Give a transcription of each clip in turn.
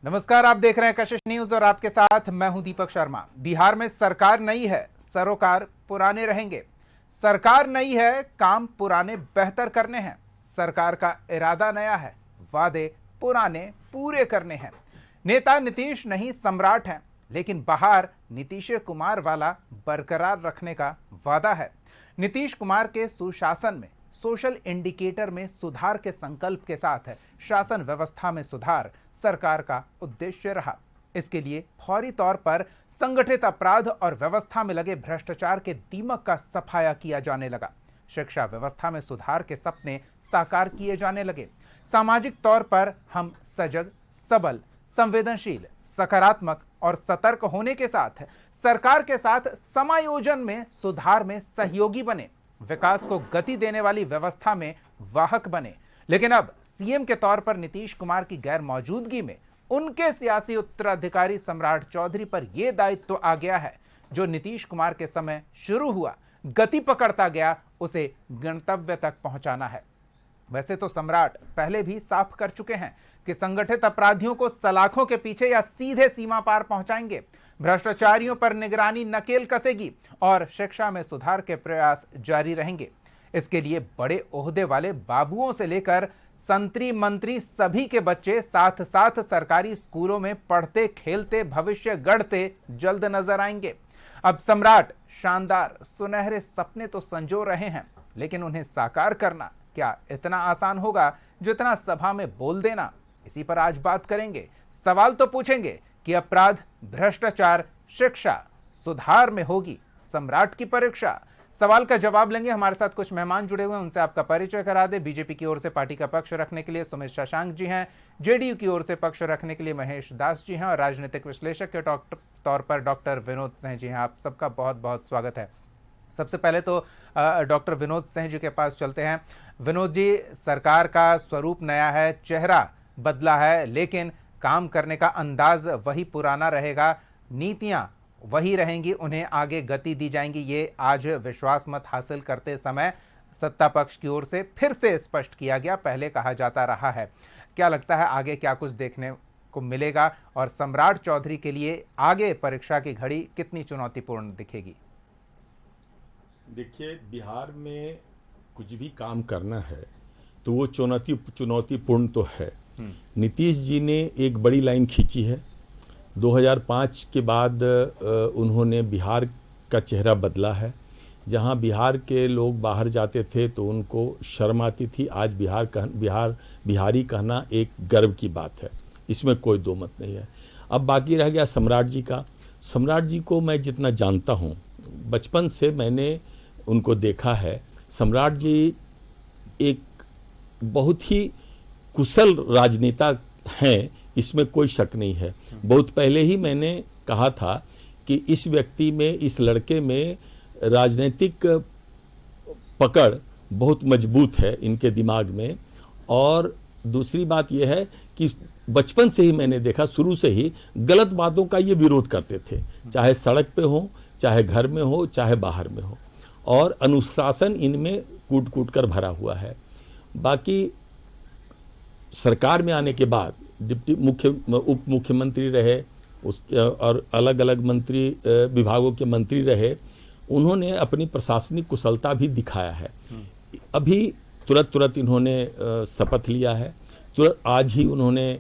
नमस्कार, आप देख रहे हैं कशिश न्यूज और आपके साथ मैं हूं दीपक शर्मा। बिहार में सरकार नई है, सरोकार पुराने रहेंगे। सरकार नई है, काम पुराने बेहतर करने हैं। सरकार का इरादा नया है, वादे पुराने पूरे करने हैं। नेता नीतीश नहीं सम्राट हैं, लेकिन बहार नीतीश कुमार वाला बरकरार रखने का वादा है। नीतीश कुमार के सुशासन में सोशल इंडिकेटर में सुधार के संकल्प के साथ शासन व्यवस्था में सुधार सरकार का उद्देश्य रहा। इसके लिए फौरी तौर पर संगठित अपराध और व्यवस्था में लगे भ्रष्टाचार के दीमक का सफाया किया जाने लगा। शिक्षा व्यवस्था में सुधार के सपने साकार किए जाने लगे। सामाजिक तौर पर हम सजग, सबल, संवेदनशील, सकारात्मक और सतर्क होने के साथ सरकार के साथ समायोजन में सुधार में सहयोगी बने, विकास को गति देने वाली व्यवस्था में वाहक बने। लेकिन अब सीएम के तौर पर नीतीश कुमार की गैर मौजूदगी में उनके सियासी उत्तराधिकारी सम्राट चौधरी पर यह दायित्व आ गया है, जो नीतीश कुमार के समय शुरू हुआ, गति पकड़ता गया, उसे गंतव्य तक पहुंचाना है। वैसे तो सम्राट पहले भी साफ कर चुके हैं कि संगठित अपराधियों को सलाखों के पीछे या सीधे सीमा पार पहुंचाएंगे, भ्रष्टाचारियों पर निगरानी नकेल कसेगी और शिक्षा में सुधार के प्रयास जारी रहेंगे। इसके लिए बड़े ओहदे वाले बाबुओं से लेकर संतरी मंत्री सभी के बच्चे साथ साथ सरकारी स्कूलों में पढ़ते खेलते भविष्य गढ़ते जल्द नजर आएंगे। अब सम्राट शानदार सुनहरे सपने तो संजो रहे हैं, लेकिन उन्हें साकार करना क्या इतना आसान होगा जितना सभा में बोल देना? इसी पर आज बात करेंगे। सवाल तो पूछेंगे कि अपराध, भ्रष्टाचार, शिक्षा, सुधार में होगी सम्राट की परीक्षा। सवाल का जवाब लेंगे। हमारे साथ कुछ मेहमान जुड़े हुए हैं, उनसे आपका परिचय करा दे। बीजेपी की ओर से पार्टी का पक्ष रखने के लिए सुमित शशांक जी हैं, जेडीयू की ओर से पक्ष रखने के लिए महेश दास जी हैं और राजनीतिक विश्लेषक के तौर पर डॉक्टर विनोद सिंह जी हैं। आप सबका बहुत बहुत स्वागत है। सबसे पहले तो डॉक्टर विनोद सिंह जी के पास चलते हैं। विनोद जी, सरकार का स्वरूप नया है, चेहरा बदला है, लेकिन काम करने का अंदाज वही पुराना रहेगा, नीतियां वही रहेंगी, उन्हें आगे गति दी जाएंगी। ये आज विश्वास मत हासिल करते समय सत्ता पक्ष की ओर से फिर से स्पष्ट किया गया, पहले कहा जाता रहा है। क्या लगता है आगे क्या कुछ देखने को मिलेगा और सम्राट चौधरी के लिए आगे परीक्षा की घड़ी कितनी चुनौतीपूर्ण दिखेगी? देखिए, बिहार में कुछ भी काम करना है तो वो चुनौतीपूर्ण तो है। नीतीश जी ने एक बड़ी लाइन खींची है। 2005 के बाद उन्होंने बिहार का चेहरा बदला है। जहां बिहार के लोग बाहर जाते थे तो उनको शर्म आती थी, आज बिहारी कहना एक गर्व की बात है, इसमें कोई दो मत नहीं है। अब बाकी रह गया सम्राट जी का। सम्राट जी को मैं जितना जानता हूं, बचपन से मैंने उनको देखा है। सम्राट जी एक बहुत ही कुशल राजनेता हैं, इसमें कोई शक नहीं है। बहुत पहले ही मैंने कहा था कि इस व्यक्ति में, इस लड़के में राजनीतिक पकड़ बहुत मजबूत है इनके दिमाग में। और दूसरी बात यह है कि बचपन से ही मैंने देखा, शुरू से ही गलत बातों का ये विरोध करते थे, चाहे सड़क पे हो, चाहे घर में हो, चाहे बाहर में हो, और अनुशासन इनमें कूट कूट कर भरा हुआ है। बाकी सरकार में आने के बाद उप मुख्यमंत्री रहे, उसके और अलग अलग मंत्री विभागों के मंत्री रहे, उन्होंने अपनी प्रशासनिक कुशलता भी दिखाया है। अभी तुरंत इन्होंने शपथ लिया है, तुरंत आज ही उन्होंने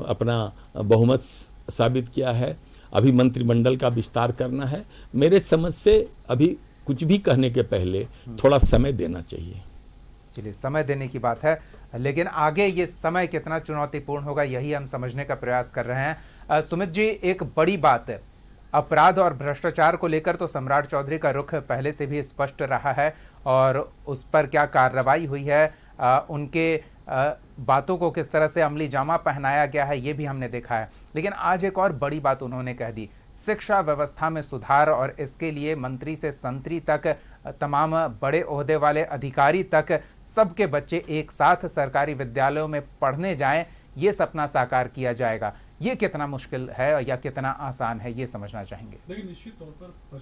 अपना बहुमत साबित किया है। अभी मंत्रिमंडल का विस्तार करना है। मेरे समझ से अभी कुछ भी कहने के पहले थोड़ा समय देना चाहिए। चलिए, समय देने की बात है, लेकिन आगे ये समय कितना चुनौतीपूर्ण होगा यही हम समझने का प्रयास कर रहे हैं। सुमित जी, एक बड़ी बात है, अपराध और भ्रष्टाचार को लेकर तो सम्राट चौधरी का रुख पहले से भी स्पष्ट रहा है और उस पर क्या कार्रवाई हुई है, उनके बातों को किस तरह से अमली जामा पहनाया गया है, ये भी हमने देखा है। लेकिन आज एक और बड़ी बात उन्होंने कह दी, शिक्षा व्यवस्था में सुधार, और इसके लिए मंत्री से संतरी तक, तमाम बड़े ओहदे वाले अधिकारी तक, सबके बच्चे एक साथ सरकारी विद्यालयों में पढ़ने जाएं, ये सपना साकार किया जाएगा। ये कितना मुश्किल है या कितना आसान है, ये समझना चाहेंगे। देखिए, निश्चित तौर पर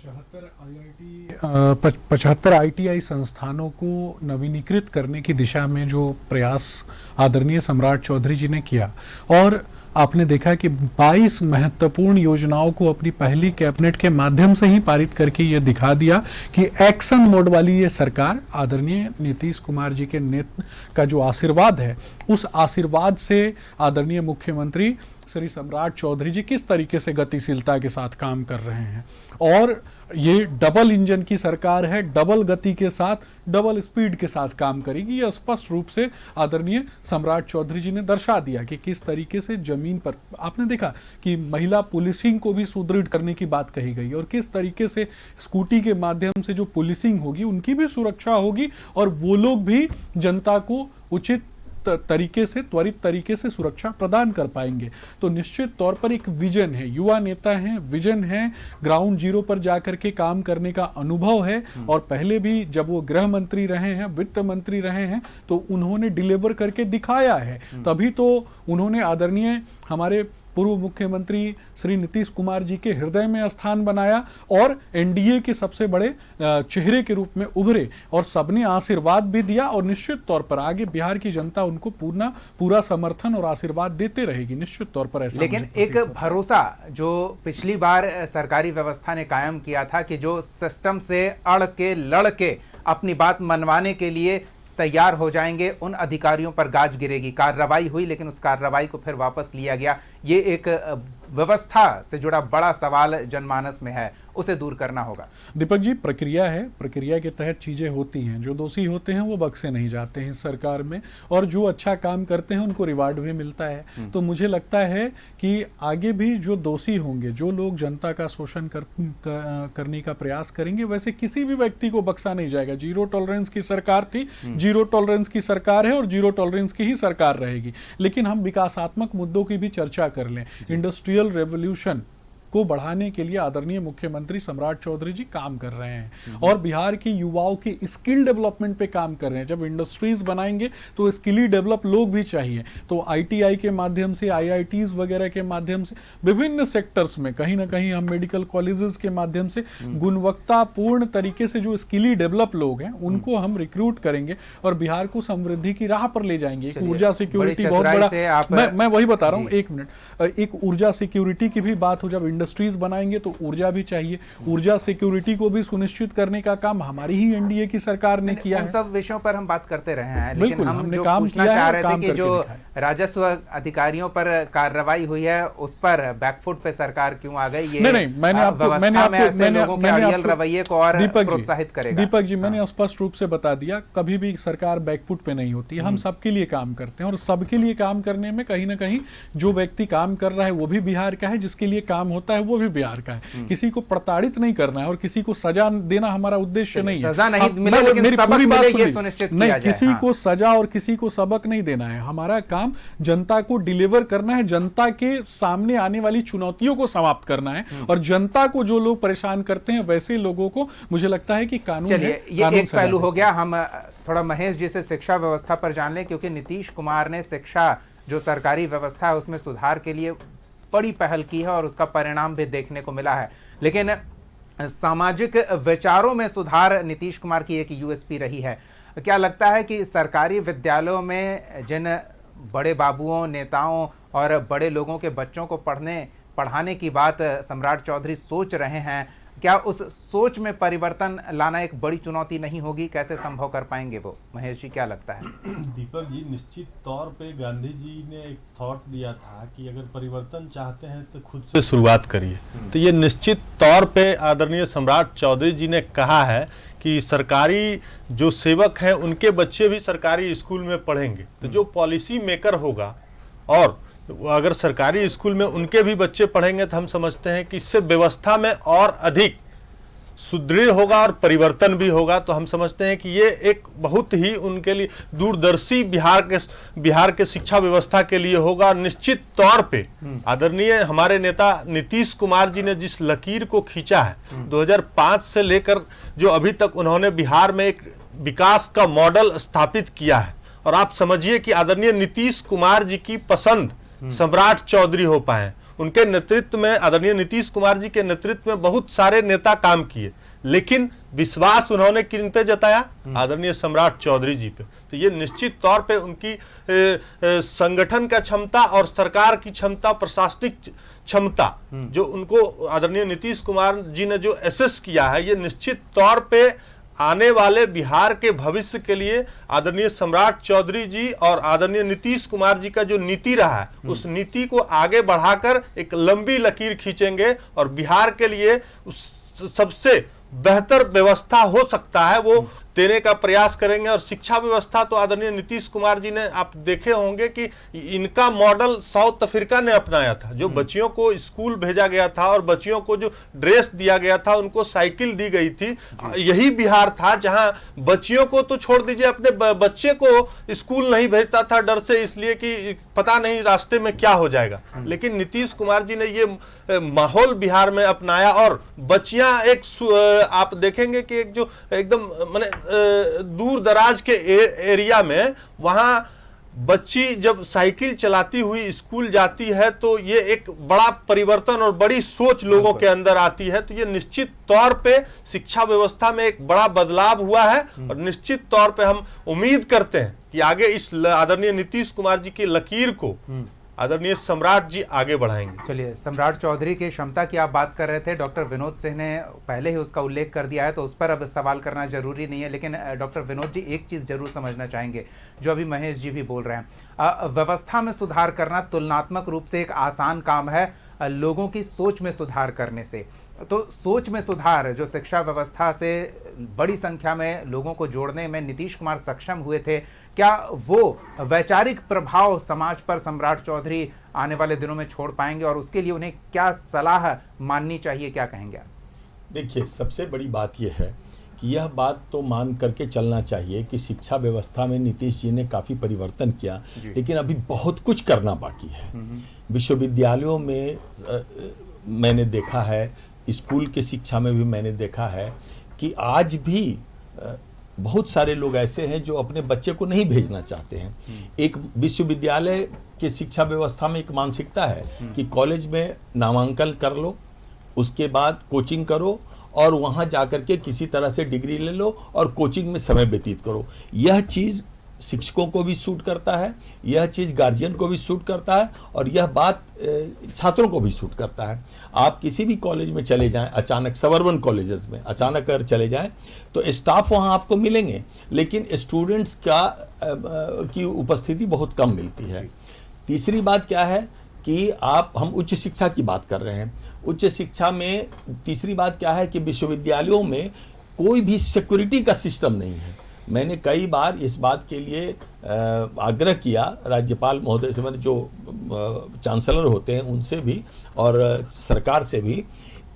75 ITI संस्थानों को नवीनीकृत करने की दिशा में जो प्रयास आदरणीय सम्राट चौधरी जी ने किया, और आपने देखा कि 22 महत्वपूर्ण योजनाओं को अपनी पहली कैबिनेट के माध्यम से ही पारित करके ये दिखा दिया कि एक्शन मोड वाली ये सरकार आदरणीय नीतीश कुमार जी के नेतृत्व का जो आशीर्वाद है, उस आशीर्वाद से आदरणीय मुख्यमंत्री श्री सम्राट चौधरी जी किस तरीके से गतिशीलता के साथ काम कर रहे हैं। और ये डबल इंजन की सरकार है, डबल गति के साथ, डबल स्पीड के साथ काम करेगी। ये स्पष्ट रूप से आदरणीय सम्राट चौधरी जी ने दर्शा दिया कि किस तरीके से जमीन पर आपने देखा कि महिला पुलिसिंग को भी सुदृढ़ करने की बात कही गई और किस तरीके से स्कूटी के माध्यम से जो पुलिसिंग होगी उनकी भी सुरक्षा होगी और वो लोग भी जनता को उचित तरीके से, त्वरित तरीके से सुरक्षा प्रदान कर पाएंगे। तो निश्चित तौर पर एक विजन है, युवा नेता हैं, विजन है, ग्राउंड जीरो पर जाकर के काम करने का अनुभव है। और पहले भी जब वो गृह मंत्री रहे हैं, वित्त मंत्री रहे हैं, तो उन्होंने डिलीवर करके दिखाया है। तभी तो उन्होंने आदरणीय हमारे पूर्व मुख्यमंत्री श्री नीतीश कुमार जी के हृदय में स्थान बनाया और एनडीए के सबसे बड़े चेहरे के रूप में उभरे और सबने आशीर्वाद भी दिया। और निश्चित तौर पर आगे बिहार की जनता उनको पूरा समर्थन और आशीर्वाद देते रहेगी, निश्चित तौर पर ऐसा। लेकिन एक भरोसा जो पिछली बार सरकारी व्यवस्था ने कायम किया था कि जो सिस्टम से अड़ के लड़ के अपनी बात मनवाने के लिए तैयार हो जाएंगे, उन अधिकारियों पर गाज गिरेगी। कार्रवाई हुई लेकिन उस कार्रवाई को फिर वापस लिया गया। ये एक व्यवस्था से जुड़ा बड़ा सवाल जनमानस में है, उसे दूर करना होगा। दीपक जी, प्रक्रिया है, प्रक्रिया के तहत चीजें होती हैं। जो दोषी होते हैं वो बख्शे नहीं जाते हैं इस सरकार में, और जो अच्छा काम करते हैं उनको रिवार्ड भी मिलता है। तो मुझे लगता है कि आगे भी जो दोषी होंगे, जो लोग जनता का शोषण करने का प्रयास करेंगे, वैसे किसी भी व्यक्ति को बख्शा नहीं जाएगा। जीरो टॉलरेंस की सरकार थी, जीरो टॉलरेंस की सरकार है और जीरो टॉलरेंस की ही सरकार रहेगी। लेकिन हम विकासात्मक मुद्दों की भी चर्चा कर लें। इंडस्ट्रियल रेवोल्यूशन को बढ़ाने के लिए आदरणीय मुख्यमंत्री सम्राट चौधरी जी काम कर रहे हैं और बिहार के युवाओं के स्किल डेवलपमेंट पे काम कर रहे हैं। जब इंडस्ट्रीज बनाएंगे तो स्किली डेवलप लोग भी चाहिए। तो आईटीआई के माध्यम से, आईआईटीज वगैरह के माध्यम से, विभिन्न सेक्टर्स में कहीं ना कहीं हम मेडिकल कॉलेजेस के माध्यम से गुणवत्तापूर्ण तरीके से जो स्किली डेवलप लोग हैं उनको हम रिक्रूट करेंगे और बिहार को समृद्धि की राह पर ले जाएंगे। एक ऊर्जा सिक्योरिटी बहुत बड़ा, मैं वही बता रहा हूँ, एक मिनट, एक ऊर्जा सिक्योरिटी की भी बात हो। जब इंडस्ट्रीज बनाएंगे तो ऊर्जा भी चाहिए, ऊर्जा सिक्योरिटी को भी सुनिश्चित करने का काम हमारी ही एनडीए की सरकार ने किया है। सब विषयों पर हम बात करते रहे हैं, लेकिन हम जो पूछना चाह रहे थे कि जो राजस्व अधिकारियों पर कार्रवाई हुई है उस पर बैकफुट पे सरकार क्यों आ गई? ये नहीं, मैंने लोगों के अड़ियल रवैये को और प्रोत्साहित करेगा। दीपक जी, मैंने स्पष्ट रूप से बता दिया, कभी भी सरकार बैकफुट पे नहीं होती। हम सबके लिए काम करते हैं और सबके लिए काम करने में कहीं ना कहीं जो व्यक्ति काम कर रहा है वो भी बिहार का है, जिसके लिए काम होता है वो भी बिहार का है। किसी को प्रताड़ित नहीं करना है और किसी को सजा देना हमारा उद्देश्य नहीं है। सजा नहीं मिले, लेकिन सबक मिले ये सुनिश्चित किया जाए। किसी को सजा और किसी को सबक नहीं देना है। हमारा काम जनता को डिलीवर करना है, जनता के सामने आने वाली चुनौतियों को समाप्त करना है और जनता को जो लोग परेशान करते हैं वैसे लोगों को मुझे लगता है कि कानून है, ये एक पहलू हो गया। हम थोड़ा महेश जी से शिक्षा व्यवस्था पर जान लें, क्योंकि नीतीश कुमार ने शिक्षा जो सरकारी व्यवस्था है उसमें सुधार के लिए बड़ी पहल की है और उसका परिणाम भी देखने को मिला है। लेकिन सामाजिक विचारों में सुधार नीतीश कुमार की एक यूएसपी रही है। क्या लगता है कि सरकारी विद्यालयों में जिन बड़े बाबुओं, नेताओं और बड़े लोगों के बच्चों को पढ़ाने की बात सम्राट चौधरी सोच रहे हैं, क्या उस सोच में परिवर्तन लाना एक बड़ी चुनौती नहीं होगी? कैसे संभव कर पाएंगे वो? महेश जी, क्या लगता है? दीपक जी, निश्चित तौर पे गांधी जी ने एक थॉट दिया था कि अगर परिवर्तन चाहते हैं तो खुद से शुरुआत करिए। तो ये निश्चित तौर पे आदरणीय सम्राट चौधरी जी ने कहा है कि सरकारी जो सेवक हैं उनके बच्चे भी सरकारी स्कूल में पढ़ेंगे। तो जो पॉलिसी मेकर होगा और अगर सरकारी स्कूल में उनके भी बच्चे पढ़ेंगे तो हम समझते हैं कि इससे व्यवस्था में और अधिक सुदृढ़ होगा और परिवर्तन भी होगा। तो हम समझते हैं कि ये एक बहुत ही उनके लिए दूरदर्शी बिहार के शिक्षा व्यवस्था के लिए होगा। निश्चित तौर पे आदरणीय हमारे नेता नीतीश कुमार जी ने जिस लकीर को खींचा है 2005 से लेकर जो अभी तक उन्होंने बिहार में एक विकास का मॉडल स्थापित किया है, और आप समझिए कि आदरणीय नीतीश कुमार जी की पसंद सम्राट चौधरी हो पाए। उनके नेतृत्व में, आदरणीय नीतीश कुमार जी के नेतृत्व में बहुत सारे नेता काम किए, लेकिन विश्वास उन्होंने किन पे जताया? आदरणीय सम्राट चौधरी जी पे। तो ये निश्चित तौर पे उनकी संगठन का क्षमता और सरकार की क्षमता, प्रशासनिक क्षमता जो उनको आदरणीय नीतीश कुमार जी ने जो एसेस किया है, ये निश्चित तौर पे आने वाले बिहार के भविष्य के लिए आदरणीय सम्राट चौधरी जी और आदरणीय नीतीश कुमार जी का जो नीति रहा है, उस नीति को आगे बढ़ाकर एक लंबी लकीर खींचेंगे और बिहार के लिए सबसे बेहतर व्यवस्था हो सकता है वो देने का प्रयास करेंगे। और शिक्षा व्यवस्था तो आदरणीय नीतीश कुमार जी ने आप देखे होंगे कि इनका मॉडल साउथ अफ्रीका ने अपनाया था। जो बच्चियों को स्कूल भेजा गया था और बच्चियों को जो ड्रेस दिया गया था, उनको साइकिल दी गई थी, यही बिहार था जहां बच्चियों को तो छोड़ दीजिए, अपने बच्चे को स्कूल नहीं भेजता था डर से, इसलिए कि पता नहीं रास्ते में क्या हो जाएगा। लेकिन नीतीश कुमार जी ने ये माहौल बिहार में अपनाया और बच्चियां आप देखेंगे कि एक जो एकदम माने दूर दराज के एरिया में वहां बच्ची जब साइकिल चलाती हुई स्कूल जाती है तो ये एक बड़ा परिवर्तन और बड़ी सोच लोगों के अंदर आती है। तो ये निश्चित तौर पे शिक्षा व्यवस्था में एक बड़ा बदलाव हुआ है और निश्चित तौर पे हम उम्मीद करते हैं कि आगे इस आदरणीय नीतीश कुमार जी की लकीर को आदरणीय सम्राट जी आगे बढ़ाएंगे। चलिए, सम्राट चौधरी की क्षमता की आप बात कर रहे थे, डॉक्टर विनोद सिंह ने पहले ही उसका उल्लेख कर दिया है तो उस पर अब सवाल करना जरूरी नहीं है। लेकिन डॉक्टर विनोद जी एक चीज़ जरूर समझना चाहेंगे, जो अभी महेश जी भी बोल रहे हैं, व्यवस्था में सुधार करना तुलनात्मक रूप से एक आसान काम है लोगों की सोच में सुधार करने से। तो सोच में सुधार जो शिक्षा व्यवस्था से बड़ी संख्या में लोगों को जोड़ने में नीतीश कुमार सक्षम हुए थे, क्या वो वैचारिक प्रभाव समाज पर सम्राट चौधरी आने वाले दिनों में छोड़ पाएंगे और उसके लिए उन्हें क्या सलाह माननी चाहिए, क्या कहेंगे आप? देखिए, सबसे बड़ी बात यह है कि यह बात तो मान करके चलना चाहिए कि शिक्षा व्यवस्था में नीतीश जी ने काफ़ी परिवर्तन किया, लेकिन अभी बहुत कुछ करना बाकी है। विश्वविद्यालयों में मैंने देखा है, स्कूल के शिक्षा में भी मैंने देखा है कि आज भी बहुत सारे लोग ऐसे हैं जो अपने बच्चे को नहीं भेजना चाहते हैं। एक विश्वविद्यालय के शिक्षा व्यवस्था में एक मानसिकता है कि कॉलेज में नामांकन कर लो, उसके बाद कोचिंग करो और वहाँ जाकर के किसी तरह से डिग्री ले लो और कोचिंग में समय व्यतीत करो। यह चीज़ शिक्षकों को भी सूट करता है, यह चीज़ गार्जियन को भी सूट करता है और यह बात छात्रों को भी सूट करता है। आप किसी भी कॉलेज में चले जाएं, अचानक सबर्बन कॉलेजेस में अचानक अगर चले जाएं तो स्टाफ वहाँ आपको मिलेंगे, लेकिन स्टूडेंट्स की उपस्थिति बहुत कम मिलती है। तीसरी बात क्या है कि हम उच्च शिक्षा की बात कर रहे हैं। उच्च शिक्षा में तीसरी बात क्या है कि विश्वविद्यालयों में कोई भी सिक्योरिटी का सिस्टम नहीं है। मैंने कई बार इस बात के लिए आग्रह किया राज्यपाल महोदय से, मतलब जो चांसलर होते हैं उनसे भी और सरकार से भी,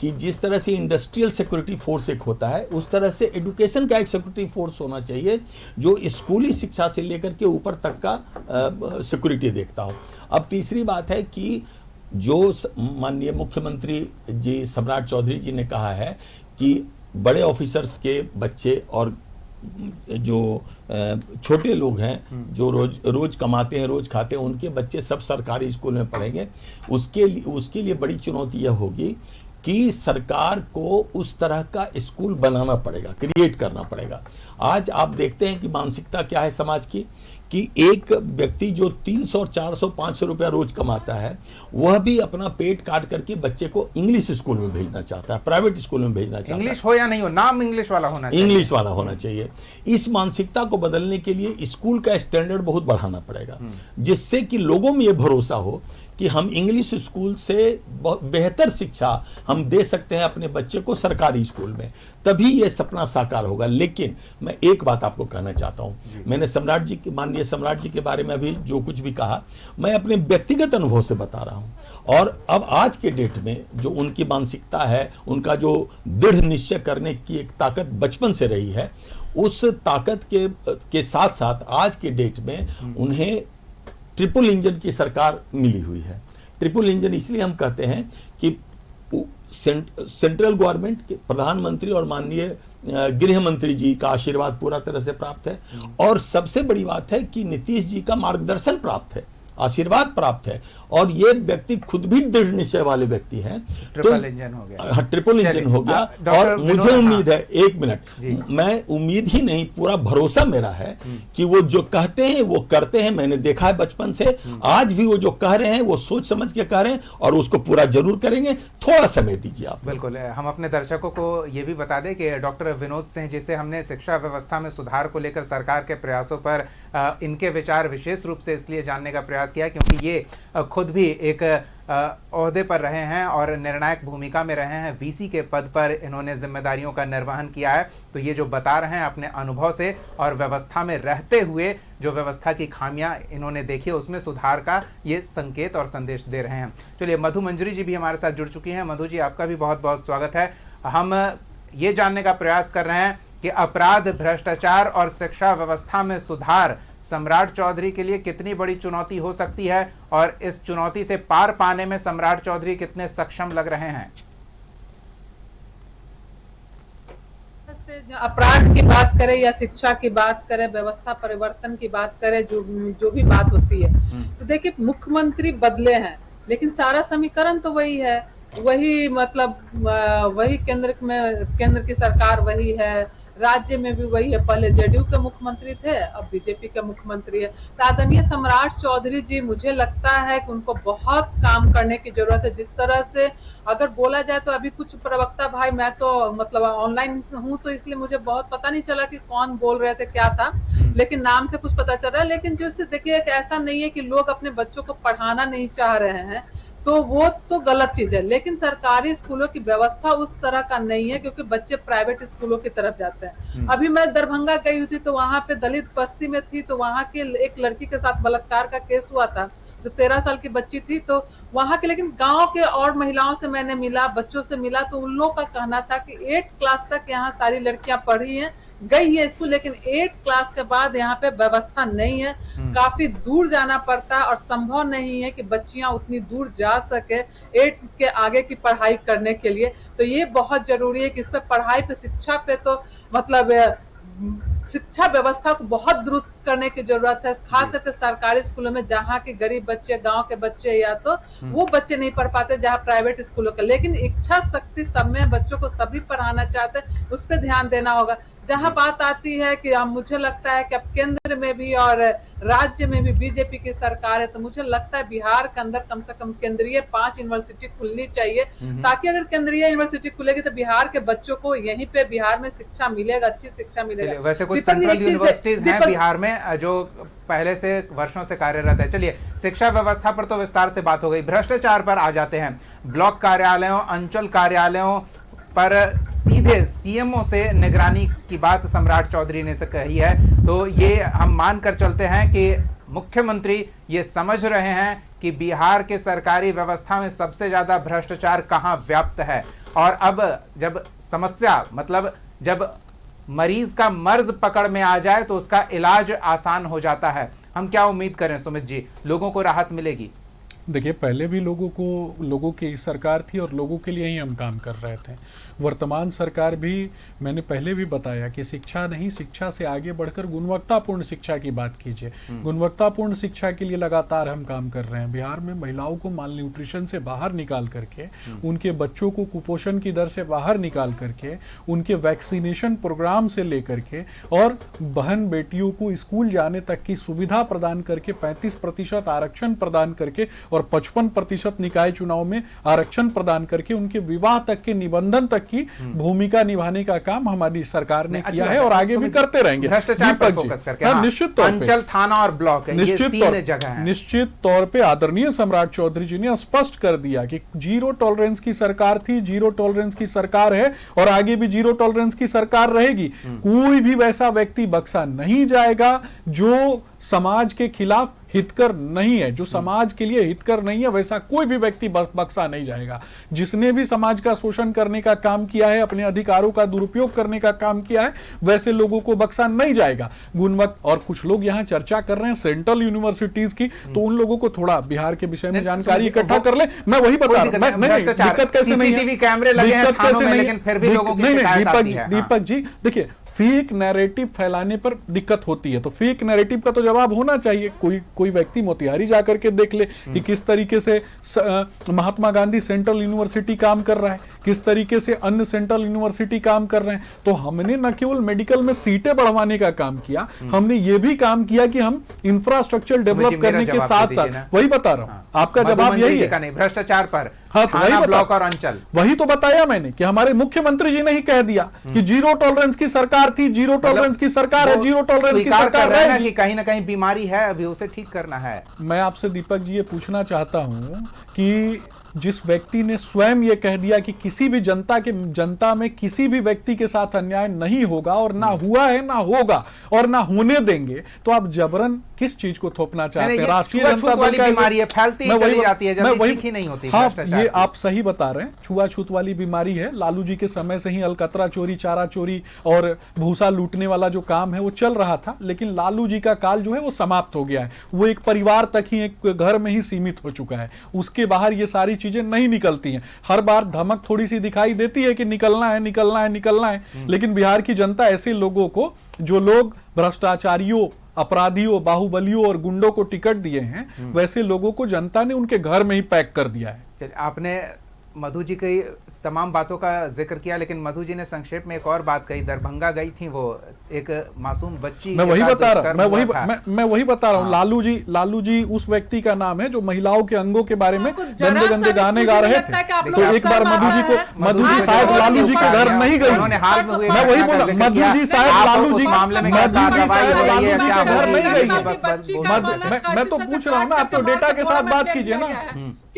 कि जिस तरह से इंडस्ट्रियल सिक्योरिटी फोर्स एक होता है, उस तरह से एजुकेशन का एक सिक्योरिटी फोर्स होना चाहिए जो स्कूली शिक्षा से लेकर के ऊपर तक का सिक्योरिटी देखता हो। अब तीसरी बात है कि जो माननीय मुख्यमंत्री जी सम्राट चौधरी जी ने कहा है कि बड़े ऑफिसर्स के बच्चे और जो छोटे लोग हैं जो रोज कमाते हैं, रोज खाते हैं, उनके बच्चे सब सरकारी स्कूल में पढ़ेंगे। उसके लिए बड़ी चुनौती यह होगी कि सरकार को उस तरह का स्कूल बनाना पड़ेगा, क्रिएट करना पड़ेगा। आज आप देखते हैं कि मानसिकता क्या है समाज की, कि एक व्यक्ति जो 300, 400, 500 रुपया रोज कमाता है, वह भी अपना पेट काट करके बच्चे को इंग्लिश स्कूल में भेजना चाहता है, प्राइवेट स्कूल में भेजना चाहता है। इंग्लिश हो या नहीं हो, नाम इंग्लिश वाला होना चाहिए। इंग्लिश वाला होना चाहिए। इस मानसिकता को बदलने के लिए स्कूल का स्टैंडर्ड बहुत बढ़ाना पड़ेगा, जिससे कि लोगों में ये भरोसा हो कि हम इंग्लिश स्कूल से बेहतर शिक्षा हम दे सकते हैं अपने बच्चे को सरकारी स्कूल में, तभी ये सपना साकार होगा। लेकिन मैं एक बात आपको कहना चाहता हूँ, मैंने माननीय सम्राट जी के बारे में अभी जो कुछ भी कहा, मैं अपने व्यक्तिगत अनुभव से बता रहा हूँ। और अब आज के डेट में जो उनकी मानसिकता है, उनका जो दृढ़ निश्चय करने की एक ताकत बचपन से रही है, उस ताकत के साथ साथ आज के डेट में उन्हें ट्रिपल इंजन की सरकार मिली हुई है। ट्रिपल इंजन इसलिए हम कहते हैं कि सेंट्रल गवर्नमेंट के प्रधानमंत्री और माननीय गृह मंत्री जी का आशीर्वाद पूरा तरह से प्राप्त है, और सबसे बड़ी बात है कि नीतीश जी का मार्गदर्शन प्राप्त है। आशीर्वाद प्राप्त है, और ये व्यक्ति खुद भी दृढ़ निश्चय वाले व्यक्ति हैं। ट्रिपल इंजन हो गया। हाँ, ट्रिपल इंजन हो गया। और मुझे उम्मीद है, एक मिनट, मैं उम्मीद ही नहीं, पूरा भरोसा मेरा है कि वो जो कहते हैं वो करते हैं। मैंने देखा है बचपन से, आज भी वो जो कह रहे हैं वो सोच समझ के कह रहे हैं और उसको पूरा जरूर करेंगे। थोड़ा समय दीजिए आप। बिल्कुल, हम अपने दर्शकों को ये भी बता दें कि डॉक्टर विनोद सिंह, जिसे हमने शिक्षा व्यवस्था में सुधार को लेकर सरकार के प्रयासों पर इनके विचार विशेष रूप से इसलिए जानने का प्रयास किया क्योंकि ये खुद भी एक ओहदे पर रहे हैं और निर्णायक भूमिका में रहे हैं। वीसी के पद पर इन्होंने जिम्मेदारियों का निर्वहन किया है, तो ये जो बता रहे हैं अपने अनुभव से और व्यवस्था में रहते हुए जो व्यवस्था की खामियां इन्होंने देखी उसमें सुधार का ये संकेत और संदेश दे रहे हैं। चलिए, मधु मंजरी जी भी हमारे साथ जुड़ चुकी हैं। मधु जी, आपका भी बहुत बहुत स्वागत है। हम ये जानने का प्रयास कर रहे हैं कि अपराध, भ्रष्टाचार और शिक्षा व्यवस्था में सुधार सम्राट चौधरी के लिए कितनी बड़ी चुनौती हो सकती है और इस चुनौती से पार पाने में सम्राट चौधरी कितने सक्षम लग रहे हैं? अपराध की बात करें या शिक्षा की बात करें, व्यवस्था परिवर्तन की बात करें, जो भी बात होती है, तो देखिए मुख्यमंत्री बदले हैं लेकिन सारा समीकरण तो वही है। वही मतलब वही केंद्र की सरकार वही है, राज्य में भी वही है। पहले जेडीयू के मुख्यमंत्री थे, अब बीजेपी के मुख्यमंत्री है। तो आदरणीय सम्राट चौधरी जी, मुझे लगता है कि उनको बहुत काम करने की जरूरत है। जिस तरह से अगर बोला जाए तो अभी कुछ प्रवक्ता भाई, मैं तो मतलब ऑनलाइन हूँ तो इसलिए मुझे बहुत पता नहीं चला कि कौन बोल रहे थे, क्या था, लेकिन नाम से कुछ पता चल रहा है। लेकिन जैसे देखिए, ऐसा नहीं है कि लोग अपने बच्चों को पढ़ाना नहीं चाह रहे हैं, तो वो तो गलत चीज है। लेकिन सरकारी स्कूलों की व्यवस्था उस तरह का नहीं है क्योंकि बच्चे प्राइवेट स्कूलों की तरफ जाते हैं। अभी मैं दरभंगा गई थी तो वहां पे दलित बस्ती में थी, तो वहां के एक लड़की के साथ बलात्कार का केस हुआ था जो 13 साल की बच्ची थी। तो वहां के, लेकिन गांव के और महिलाओं से मैंने मिला, बच्चों से मिला, तो उन लोगों का कहना था कि 8 क्लास तक यहाँ सारी लड़कियां पढ़ी हैं, गई है स्कूल, लेकिन 8 क्लास के बाद यहाँ पे व्यवस्था नहीं है। काफी दूर जाना पड़ता है और संभव नहीं है कि बच्चियां उतनी दूर जा सके 8 के आगे की पढ़ाई करने के लिए। तो ये बहुत जरूरी है कि इस पे पढ़ाई पे, शिक्षा पे तो मतलब शिक्षा व्यवस्था को बहुत दुरुस्त करने की जरूरत है, खास करके सरकारी स्कूलों में, जहाँ के गरीब बच्चे, गांव के बच्चे, या तो वो बच्चे नहीं पढ़ पाते जहाँ प्राइवेट स्कूलों का। लेकिन इच्छा शक्ति सब में, बच्चों को सभी पढ़ाना चाहते हैं, उस पर ध्यान देना होगा। जहाँ बात आती है कि मुझे लगता है कि अब केंद्र में भी और राज्य में भी बीजेपी की सरकार है, तो मुझे लगता है बिहार के अंदर कम से कम केंद्रीय 5 यूनिवर्सिटी खुलनी चाहिए, ताकि अगर केंद्रीय यूनिवर्सिटी खुलेगी तो बिहार के बच्चों को यहीं पे बिहार में शिक्षा मिलेगा, अच्छी शिक्षा मिलेगा। वैसे कुछ सेंट्रल यूनिवर्सिटीज हैं बिहार में जो पहले से वर्षों से कार्यरत है। चलिए, शिक्षा व्यवस्था पर तो विस्तार से बात हो गई, भ्रष्टाचार पर आ जाते हैं। ब्लॉक कार्यालयों, अंचल कार्यालयों पर सीधे सीएमओ से निगरानी की बात सम्राट चौधरी ने से कही है, तो ये हम मानकर चलते हैं कि मुख्यमंत्री ये समझ रहे हैं कि बिहार के सरकारी व्यवस्था में सबसे ज्यादा भ्रष्टाचार कहाँ व्याप्त है, और अब जब समस्या, मतलब जब मरीज का मर्ज पकड़ में आ जाए तो उसका इलाज आसान हो जाता है। हम क्या उम्मीद करें सुमित जी, लोगों को राहत मिलेगी? देखिए, पहले भी लोगों की सरकार थी और लोगों के लिए ही हम काम कर रहे थे। वर्तमान सरकार भी, मैंने पहले भी बताया कि शिक्षा नहीं, शिक्षा से आगे बढ़कर गुणवत्तापूर्ण शिक्षा की बात कीजिए। गुणवत्तापूर्ण शिक्षा के लिए लगातार हम काम कर रहे हैं। बिहार में महिलाओं को माल न्यूट्रिशन से बाहर निकाल करके, उनके बच्चों को कुपोषण की दर से बाहर निकाल करके, उनके वैक्सीनेशन प्रोग्राम से लेकर के, और बहन बेटियों को स्कूल जाने तक की सुविधा प्रदान करके 35% आरक्षण प्रदान करके और 55% निकाय चुनाव में आरक्षण प्रदान करके उनके विवाह तक के, निबंधन तक की भूमिका निभाने का काम हमारी सरकार ने किया है और आगे भी करते रहेंगे। भ्रष्टाचार पर फोकस करके, हाँ, निश्चित तौर पे अंचल, थाना और ब्लॉक, ये 3 जगह हैं। निश्चित तौर पे आदरणीय सम्राट चौधरी जी ने स्पष्ट कर दिया कि जीरो टॉलरेंस की सरकार थी, जीरो टॉलरेंस की सरकार है और आगे भी जीरो टॉलरेंस की सरकार रहेगी। कोई भी वैसा व्यक्ति बख्शा नहीं जाएगा जो समाज के खिलाफ हितकर नहीं है, जो समाज के लिए हितकर नहीं है, वैसा कोई भी व्यक्ति बख्शा नहीं जाएगा। जिसने भी समाज का शोषण करने का काम किया है, अपने अधिकारों का दुरुपयोग करने का काम किया है, वैसे लोगों को बख्शा नहीं जाएगा। और कुछ लोग यहाँ चर्चा कर रहे हैं सेंट्रल यूनिवर्सिटीज की, तो उन लोगों को थोड़ा बिहार के विषय में जानकारी इकट्ठा कर ले। मैं वही बता रहा हूं, दिक्कत कैसे नहीं है, कैमरे लगे हैं थानों में, लेकिन फिर भी लोगों की शिकायत आती है। दीपक जी देखिए, फेक नैरेटिव फैलाने पर दिक्कत होती है। तो फेक नैरेटिव का तो जवाब होना चाहिए। कोई व्यक्ति मोतिहारी जाकर के देख ले कि किस तरीके से महात्मा गांधी सेंट्रल यूनिवर्सिटी काम कर रहा है, किस तरीके से अन्य सेंट्रल यूनिवर्सिटी काम कर रहे हैं। तो हमने न केवल मेडिकल में सीटें बढ़वाने का काम किया, हमने ये भी काम किया कि हम इंफ्रास्ट्रक्चर डेवलप करने के साथ साथ, वही बता रहा हूं, आपका जवाब यही है, भ्रष्टाचार पर हाँ, तो वही ब्लॉक और अंचल, वही तो बताया मैंने कि हमारे मुख्यमंत्री जी ने ही कह दिया कि जीरो टॉलरेंस की सरकार थी, जीरो टॉलरेंस की सरकार है, जीरो टॉलरेंस की सरकार रहेगी कि कहीं ना कहीं बीमारी है, अभी उसे ठीक करना है। मैं आपसे दीपक जी ये पूछना चाहता हूं कि जिस व्यक्ति ने स्वयं ये कह दिया कि किसी भी जनता में किसी भी व्यक्ति के साथ अन्याय नहीं होगा और ना हुआ है ना होगा और ना होने देंगे, तो आप जबरन किस चीज को थोपना चाहते हैं? राष्ट्रीय जनता दल की बीमारी है, फैलती ही चली जाती है, जल्दी ठीक ही नहीं होती। हाँ, ये आप सही बता रहे हैं, छुआछूत वाली बीमारी है। लालू जी के समय से ही अलकतरा चोरी, चारा चोरी और भूसा लूटने वाला जो काम है वो चल रहा था, लेकिन लालू जी का काल जो है वो समाप्त हो गया है। वो एक परिवार तक ही, एक घर में ही सीमित हो चुका है, उसके बाहर ये सारी चीजें नहीं निकलती हैं। हर बार धमक थोड़ी सी दिखाई देती है कि निकलना है, निकलना है, निकलना है, लेकिन बिहार की जनता ऐसे लोगों को, जो लोग भ्रष्टाचारियों, अपराधियों, बाहुबलियों और गुंडों को टिकट दिए हैं, वैसे लोगों को जनता ने उनके घर में ही पैक कर दिया है। चलिए, आपने मधु जी की तमाम बातों का जिक्र किया, लेकिन मधु जी ने संक्षेप में एक और बात कही। दरभंगा गई थी वो, एक मासूम बच्ची, मैं वही बता रहा हूँ, लालू जी उस व्यक्ति का नाम है जो महिलाओं के अंगों के बारे में गंदे गंदे गाने गा रहे थे। तो एक बार मधु जी शायद लालू जी के घर नहीं गई, मैं वही बोला, मधु जी शायद लालू जी के घर नहीं गई। मैं तो पूछ रहा हूँ ना, आप तो डेटा के साथ बात कीजिए ना।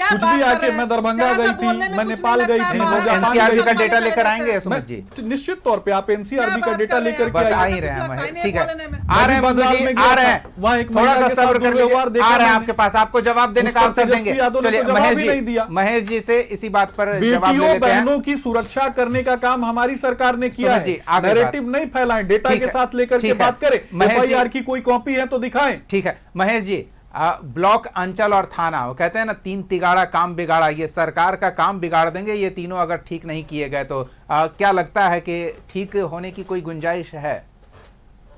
कुछ भी आके मैं दरभंगा गई थी, मैं नेपाल गई थी, एनसीआरबी का डेटा लेकर आएंगे सुमित जी? निश्चित तौर पे आप एनसीआरबी का डेटा लेकर के आ ही रहे हैं। ठीक है, आ रहे हैं मधु जी, आ रहे हैं, वहाँ एक थोड़ा सा सब्र कर लीजिए, आ रहे हैं आपके पास, आपको जवाब देने का अवसर देंगे। चलिए, महेश जी से इसी बात पर जवाब ले लेते हैं। बहनों की सुरक्षा करने का काम हमारी सरकार ने किया है। नैरेटिव नहीं फैलाएं, डेटा के साथ लेकर के बात करें। एफआईआर की कोई कॉपी है तो दिखाएं। ठीक है महेश जी, ब्लॉक, अंचल और थाना, वो कहते हैं ना, तीन तिगाड़ा काम बिगाड़ा, ये सरकार का काम बिगाड़ देंगे ये तीनों अगर ठीक नहीं किए गए। तो क्या लगता है कि ठीक होने की कोई गुंजाइश है?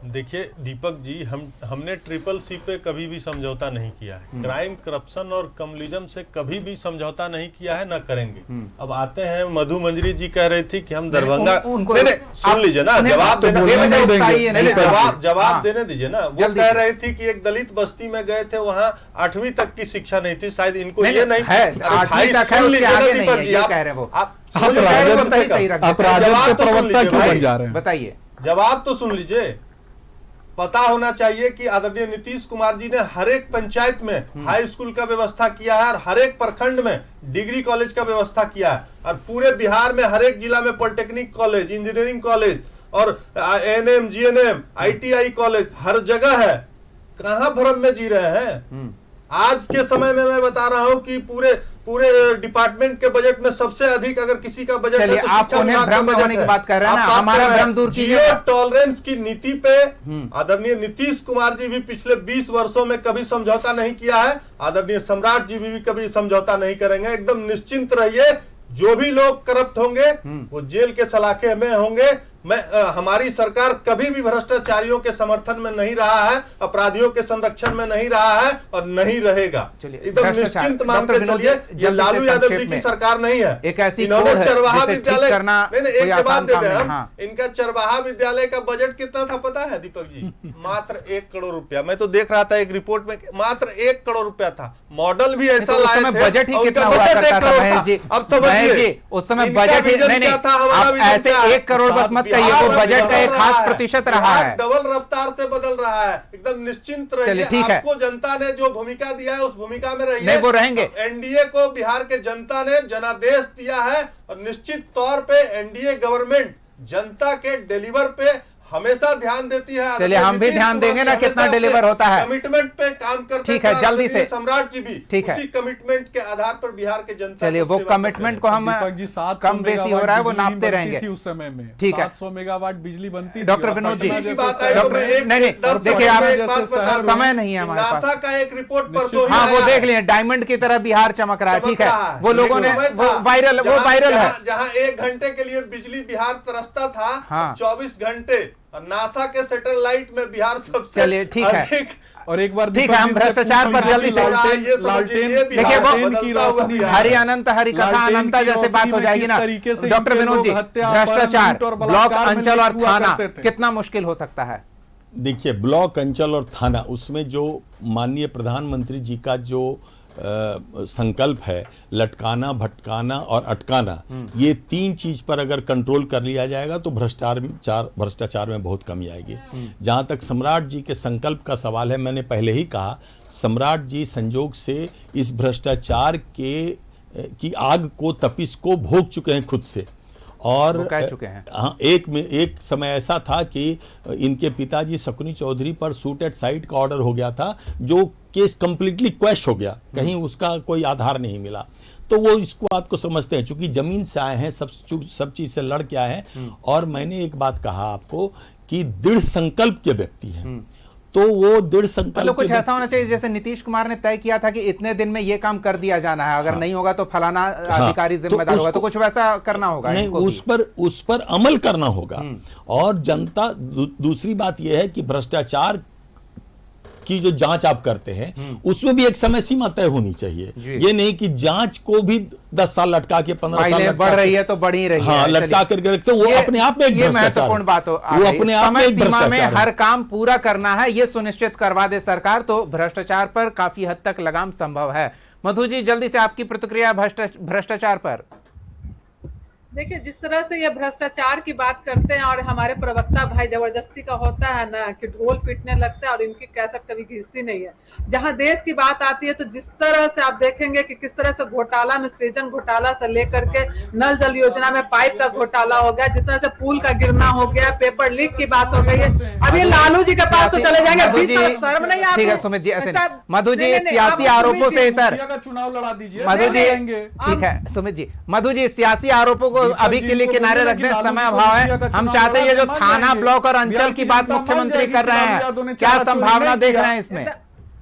देखिए दीपक जी, हमने ट्रिपल सी पे कभी भी समझौता नहीं किया है। क्राइम, करप्शन और कम्युनिज्म से कभी भी समझौता नहीं किया है, ना करेंगे। अब आते हैं, मधु मंजरी जी कह रही थी कि हम दरभंगा, सुन लीजिए ना, जवाब देने दीजिए ना। वो कह रही थी कि एक दलित बस्ती में गए थे, वहाँ 8वीं तक की शिक्षा नहीं थी, शायद इनको ये नहीं है, 8वीं तक है, उसके आगे नहीं है, ये कह रहे हैं वो। आप राजद के प्रवक्ता क्यों बन जा रहे हैं? बताइए, जवाब तो सुन लीजिए। पता होना चाहिए कि आदरणीय नीतीश कुमार जी ने हर एक पंचायत में हाई स्कूल का व्यवस्था किया है, और हर एक प्रखंड में डिग्री कॉलेज का व्यवस्था किया है, और पूरे बिहार में हर एक जिला में पॉलिटेक्निक कॉलेज, इंजीनियरिंग कॉलेज और एएनएम, जीएनएम, आईटीआई कॉलेज हर जगह है। कहां भ्रम में जी रहे हैं? आज के समय में मैं बता रहा हूं कि पूरे डिपार्टमेंट के बजट में सबसे अधिक अगर किसी का बजट है तो आप उन्हें भ्रम में होने की बात कर रहे हैं ना, हमारा भ्रम दूर कीजिए। जीरो टॉलरेंस की नीति पे आदरणीय नीतीश कुमार जी भी पिछले 20 वर्षों में कभी समझौता नहीं किया है, आदरणीय सम्राट जी भी कभी समझौता नहीं करेंगे। एकदम निश्चिंत रहिए, जो भी लोग करप्ट होंगे वो जेल के सलाखे में होंगे। हमारी सरकार कभी भी भ्रष्टाचारियों के समर्थन में नहीं रहा है, अपराधियों के संरक्षण में नहीं रहा है और नहीं रहेगा। एकदम निश्चिंत मान के चलिए, ये लालू यादव जी की सरकार नहीं है। एक ऐसी इन्होंने चरवाहा विद्यालय, एक जवाब दे दें हम, इनका चरवाहा विद्यालय का बजट कितना था पता है दीपक जी? मात्र 1 करोड़ रुपया। मैं तो देख रहा था एक रिपोर्ट में, मात्र 1 करोड़ रुपया था। मॉडल भी ऐसा लाए थे, बजट ही कितना हुआ करता था महेश जी? अब समझिए, उस समय बजट ही नहीं था, ऐसे 1 करोड़ बस मत कहिए, वो बजट का एक खास प्रतिशत रहा है, डबल रफ्तार से बदल रहा है। एकदम निश्चिंत रहिए, आपको जनता ने जो भूमिका दिया है उस भूमिका में रहिए, वो रहेंगे। एनडीए को बिहार के जनता ने जनादेश दिया है, और निश्चित तौर पे एनडीए गवर्नमेंट जनता के डिलीवर पे हमेशा ध्यान देती है। चलिए, हम भी ध्यान देंगे ना कितना डिलीवर होता है। कमिटमेंट पे काम करते, ठीक है, जल्दी से सम्राट जी भी ठीक है, उसी कमिटमेंट के आधार पर बिहार के जनता, चलिए वो कमिटमेंट को हम कम बेसी हो रहा है वो नापते रहेंगे उस समय में। ठीक है, 700 मेगावाट बिजली बनती। डॉक्टर विनोद जी, डॉक्टर नहीं, देखिए आप, समय नहीं है हमारे पास। नासा का एक रिपोर्ट पर, हाँ वो देख लिए, डायमंड की तरह बिहार चमक रहा है। ठीक है, वो लोगों ने वो वायरल है। जहाँ 1 घंटे के लिए बिजली बिहार तरसता था, 24 घंटे और नासा के सैटेलाइट में बिहार सबसे चलिए, ठीक है। अधिक और एक बार ठीक है, हम भ्रष्टाचार पर जल्दी से देखिए वो हरि अनंत हरि कथा अनंता जैसे बात हो जाएगी ना। डॉक्टर विनोद जी, भ्रष्टाचार ब्लॉक, अंचल और थाना कितना मुश्किल हो सकता है? देखिए, ब्लॉक, अंचल और थाना, उसमें जो माननीय प्रधानमंत्री जी का जो संकल्प है, लटकाना, भटकाना और अटकाना, ये 3 चीज पर अगर कंट्रोल कर लिया जाएगा तो भ्रष्टाचार में बहुत कमी आएगी। जहां तक सम्राट जी के संकल्प का सवाल है, मैंने पहले ही कहा, सम्राट जी संजोग से इस भ्रष्टाचार की आग को, तपिश को भोग चुके हैं खुद से, और वो कह चुके हैं। हाँ, एक समय ऐसा था कि इनके पिताजी शकुनी चौधरी पर शूट एट साइट का ऑर्डर हो गया था, जो केस कंप्लीटली क्वैश हो गया, कहीं उसका कोई आधार नहीं मिला। तो वो इस बात को समझते हैं, चूंकि जमीन से आए हैं, सब चीज से लड़ के आए हैं। और मैंने एक बात कहा आपको कि दृढ़ संकल्प के व्यक्ति हैं, तो वो दृढ़ संकल्प मतलब कुछ ऐसा होना चाहिए जैसे नीतीश कुमार ने तय किया था कि इतने दिन में ये काम कर दिया जाना है, अगर नहीं होगा तो फलाना अधिकारी जिम्मेदार होगा, तो कुछ वैसा करना होगा। नहीं, उस पर अमल करना होगा। और जनता, दूसरी बात यह है कि भ्रष्टाचार की जो जांच आप करते हैं उसमें भी एक समय सीमा तय होनी चाहिए। ये नहीं कि जांच को भी 10 साल लटका के 15 साल बढ़ रही है तो बढ़ ही रही है, लटका करके रखते, वो अपने आप में एक महत्वपूर्ण बात हो, वो अपने आप में सीमा में हर काम पूरा करना है, ये सुनिश्चित करवा दे सरकार, तो भ्रष्टाचार पर काफी हद तक लगाम संभव है। मधु जी, जल्दी से आपकी प्रतिक्रिया भ्रष्टाचार पर। देखिए, जिस तरह से ये भ्रष्टाचार की बात करते हैं और हमारे प्रवक्ता भाई जबरदस्ती का होता है ना कि ढोल पीटने लगता है और इनकी कैसेट कभी घिसती नहीं है। जहां देश की बात आती है तो जिस तरह से आप देखेंगे कि किस तरह से घोटाला में, सृजन घोटाला से लेकर के नल जल योजना में पाइप का घोटाला हो गया, जिस तरह से पुल का गिरना हो गया, पेपर लीक की बात हो गई है। अभी लालू जी के पास तो चले जाएंगे, शर्म नहीं आती? ठीक है सुमित जी, ऐसे मधु जी, सियासी आरोपों से इतर चुनाव लड़ा दीजिए मधु जी। ठीक है सुमित जी, मधु जी, सियासी आरोपों को अभी के लिए किनारे रख दें, समय अभाव है। हम चाहते हैं ये जो थाना, ब्लॉक और अंचल की बात मुख्यमंत्री कर रहे हैं, क्या संभावना देख रहे हैं इसमें?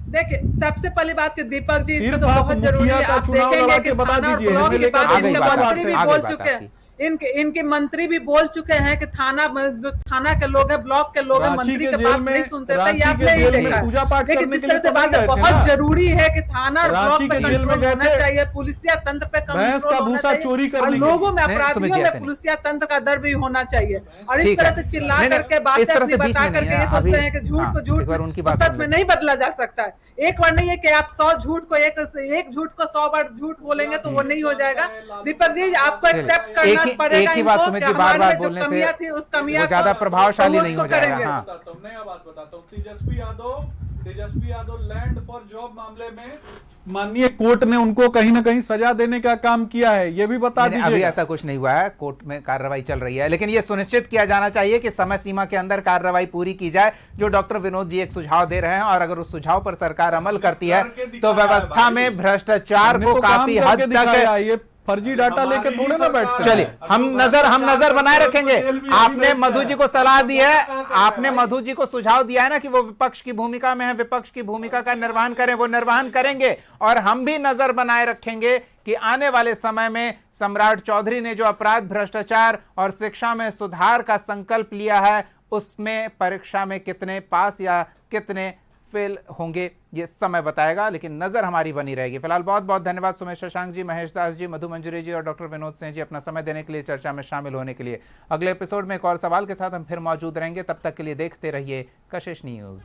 देखिए, सबसे पहली बात कि दीपक जी, इसमें तो बहुत जरूरी है, आप देखेंगे कि थाना और ब्लॉक की बात इनके मंत्री भी बोल चुके हैं, इनके मंत्री भी बोल चुके हैं कि थाना के लोग हैं, ब्लॉक के लोग हैं, मंत्री के बात नहीं सुनते थे। ये आपने ही देखा। लेकिन जिस तरह से बात है, बहुत जरूरी है कि थाना और ब्लॉक पे कंट्रोल होना चाहिए, पुलिसिया तंत्र पे कंट्रोल होना चाहिए, और लोगों में, अपराधियों में पुलिसिया तंत्र का डर भी होना चाहिए। और इस तरह से चिल्ला करके बातें अपनी बता करके ये सोचते हैं कि झूठ को झूठ सच में नहीं बदला जा सकता है। एक बार नहीं है कि आप 100 झूठ को एक झूठ को 100 बार झूठ बोलेंगे तो वो नहीं हो जाएगा। दीपक जी, आपको एक्सेप्ट करना पड़ेगा। एक ही बात सुमित जी, बार-बार बोलने से वो ज्यादा प्रभावशाली नहीं हो जाएगा। हाँ, नया बात बताता हूँ। Tejashwi Yadav land for job मामले में माननीय कोर्ट ने उनको कहीं ना कहीं सजा देने का काम किया है, ये भी बता दीजिए। अभी ऐसा कुछ नहीं हुआ है, कोर्ट में कार्रवाई चल रही है, लेकिन ये सुनिश्चित किया जाना चाहिए कि समय सीमा के अंदर कार्रवाई पूरी की जाए, जो डॉक्टर विनोद जी एक सुझाव दे रहे हैं। और अगर उस सुझाव पर सरकार अमल करती है तो व्यवस्था में भ्रष्टाचार को काफी हद तक, फर्जी डाटा लेके थोड़े ना बैठते। चलिए, हम नजर बनाए रखेंगे। आपने मधु जी को सलाह दी है, आपने मधु जी को सुझाव दिया है ना कि वो विपक्ष की भूमिका में है, विपक्ष की भूमिका का निर्वहन करें, वो निर्वहन करेंगे। और हम भी नजर बनाए रखेंगे कि आने वाले समय में सम्राट चौधरी ने जो अपराध, भ्रष्टाचार और शिक्षा में सुधार का संकल्प लिया है, उसमें परीक्षा में कितने पास या कितने फेल होंगे ये समय बताएगा, लेकिन नजर हमारी बनी रहेगी। फिलहाल बहुत बहुत धन्यवाद सुमेश शशांक जी, महेश दास जी, मधु मंजरी जी और डॉक्टर विनोद सिंह जी, अपना समय देने के लिए, चर्चा में शामिल होने के लिए। अगले एपिसोड में एक और सवाल के साथ हम फिर मौजूद रहेंगे। तब तक के लिए देखते रहिए कशिश न्यूज।